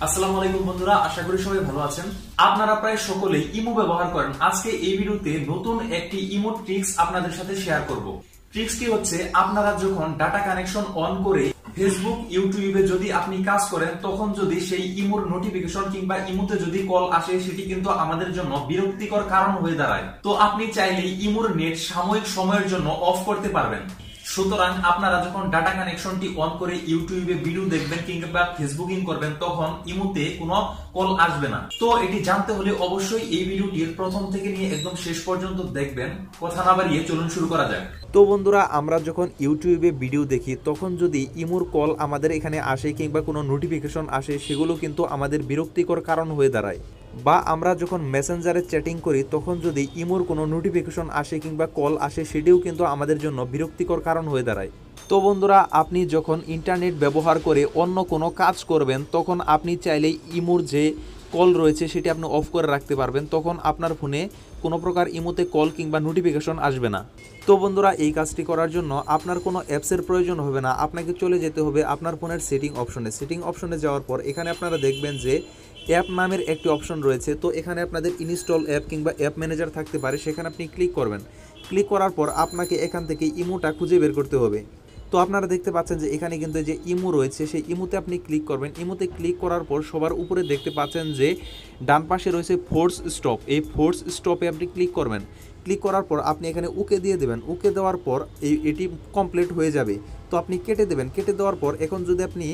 আসসালামু আলাইকুম বন্ধুরা, আশা করি সবাই ভালো আছেন। আপনারা প্রায় সকলেই ইমো ব্যবহার করেন। আজকে এই ভিডিওতে নতুন একটি ইমো ট্রিক্স আপনাদের সাথে শেয়ার করব। ট্রিক্সটি হচ্ছে, আপনারা যখন ডাটা কানেকশন অন করে ফেসবুক, ইউটিউবে যদি আপনি কাজ করেন, তখন যদি সেই ইমোর নোটিফিকেশন কিংবা ইমোতে যদি কল আসে, সেটি কিন্তু আমাদের জন্য বিরক্তিকর কারণ হয়ে দাঁড়ায়। তো আপনি চাইলেই ইমোর নেট সাময়িক সময়ের জন্য অফ করতে পারবেন। সুতরাং আপনারা যখন ডাটা কানেকশনটি অন করে ইউটিউবে ভিডিও দেখবেন কিংবা ফেসবুকিং করবেন, তখন ইমোতে কোনো কল আসবে না। তো এটি জানতে হলে অবশ্যই এই ভিডিওটির প্রথম থেকে নিয়ে একদম শেষ পর্যন্ত দেখবেন। কথা না বাড়িয়ে চলুন শুরু করা যাক। তো বন্ধুরা, আমরা যখন ইউটিউবে ভিডিও দেখি, তখন যদি ইমোর কল আমাদের এখানে আসে কিংবা কোনো নোটিফিকেশন আসে, সেগুলো কিন্তু আমাদের বিরক্তিকর কারণ হয়ে দাঁড়ায়। বা আমরা যখন মেসেঞ্জারে চ্যাটিং করি, তখন যদি ইমোর কোনো নোটিফিকেশন আসে কিংবা কল আসে, সেটিও কিন্তু আমাদের জন্য বিরক্তিকর কারণ হয়ে দাঁড়ায়। তো বন্ধুরা, আপনি যখন ইন্টারনেট ব্যবহার করে অন্য কোনো কাজ করবেন, তখন আপনি চাইলেই ইমোর যে কল রয়েছে সেটি আপনি অফ করে রাখতে পারবেন। তখন আপনার ফোনে কোনো প্রকার ইমোতে কল কিংবা নোটিফিকেশন আসবে না। তো বন্ধুরা, এই কাজটি করার জন্য আপনার কোনো অ্যাপসের প্রয়োজন হবে না। আপনাকে চলে যেতে হবে আপনার ফোনের সেটিং অপশনে যাওয়ার পর এখানে আপনারা দেখবেন যে অ্যাপ নামের একটি অপশন রয়েছে। তো এখানে আপনাদের ইনস্টল অ্যাপ কিংবা অ্যাপ ম্যানেজার থাকতে পারে, সেখানে আপনি ক্লিক করবেন। ক্লিক করার পর আপনাকে এখান থেকে ইমোটা খুঁজে বের করতে হবে। তো আপনারা দেখতে পাচ্ছেন যে এখানে কিন্তু যে ইমো রয়েছে, সেই ইমোতে আপনি ক্লিক করবেন। ইমোতে ক্লিক করার পর সবার উপরে দেখতে পাচ্ছেন যে ডান পাশে রয়েছে ফোর্স স্টপ। এই ফোর্স স্টপে আপনি ক্লিক করবেন। ক্লিক করার পর আপনি এখানে ওকে দিয়ে দেবেন। ওকে দেওয়ার পর এটি কমপ্লিট হয়ে যাবে। তো আপনি কেটে দেবেন। কেটে দেওয়ার পর এখন যদি আপনি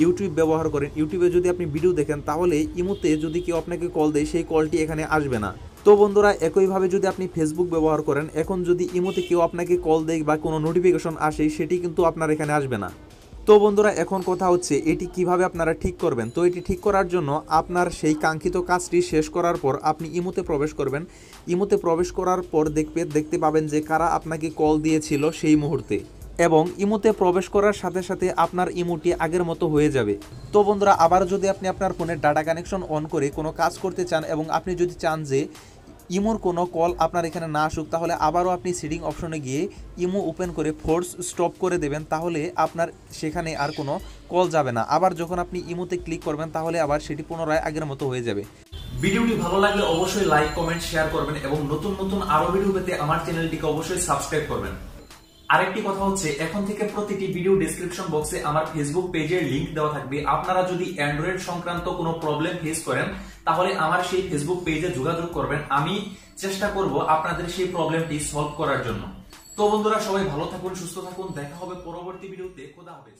ইউটিউব ব্যবহার করেন, ইউটিউবে যদি আপনি ভিডিও দেখেন, তাহলে ইমোতে যদি কেউ আপনাকে কল দেয়, সেই কলটি এখানে আসবে না। তো বন্ধুরা, একইভাবে যদি আপনি ফেসবুক ব্যবহার করেন, এখন যদি ইমোতে কেউ আপনাকে কল দেয় বা কোনো নোটিফিকেশন আসে, সেটি কিন্তু আপনার এখানে আসবে না। তো বন্ধুরা, এখন কথা হচ্ছে এটি কিভাবে আপনারা ঠিক করবেন। তো এটি ঠিক করার জন্য আপনার সেই কাঙ্ক্ষিত কাজটি শেষ করার পর আপনি ইমোতে প্রবেশ করবেন। ইমোতে প্রবেশ করার পর দেখতে পাবেন যে কারা আপনাকে কল দিয়েছিল সেই মুহূর্তে, এবং ইমোতে প্রবেশ করার সাথে সাথে আপনার ইমোটি আগের মতো হয়ে যাবে। তো বন্ধুরা, আবার যদি আপনি আপনার ফোনের ডাটা কানেকশন অন করে কোনো কাজ করতে চান এবং আপনি যদি চান যে ইমোর কোনো কল আপনার এখানে না আসুক, তাহলে আবারও আপনি সেটিং অপশনে গিয়ে ইমো ওপেন করে ফোর্স স্টপ করে দেবেন। তাহলে আপনার সেখানে আর কোনো কল যাবে না। আবার যখন আপনি ইমোতে ক্লিক করবেন, তাহলে আবার সেটি পুনরায় আগের মতো হয়ে যাবে। ভিডিওটি ভালো লাগলে অবশ্যই লাইক, কমেন্ট, শেয়ার করবেন এবং নতুন নতুন আরো ভিডিও পেতে আমার চ্যানেলটিকে অবশ্যই সাবস্ক্রাইব করবেন। আরেকটি কথা হচ্ছে, এখন থেকে প্রতিটি ভিডিও ডেসক্রিপশন বক্সে আমার ফেসবুক পেজের লিংক দেওয়া থাকবে। আপনারা যদি অ্যান্ড্রয়েড সংক্রান্ত কোনো প্রবলেম ফেস করেন, তাহলে আমার সেই ফেসবুক পেজে যোগাযোগ করবেন। আমি চেষ্টা করব আপনাদের সেই প্রবলেমটি সলভ করার জন্য। তো বন্ধুরা, সবাই ভালো থাকুন, সুস্থ থাকুন। দেখা হবে পরবর্তী ভিডিওতে। খোদা হাফেজ।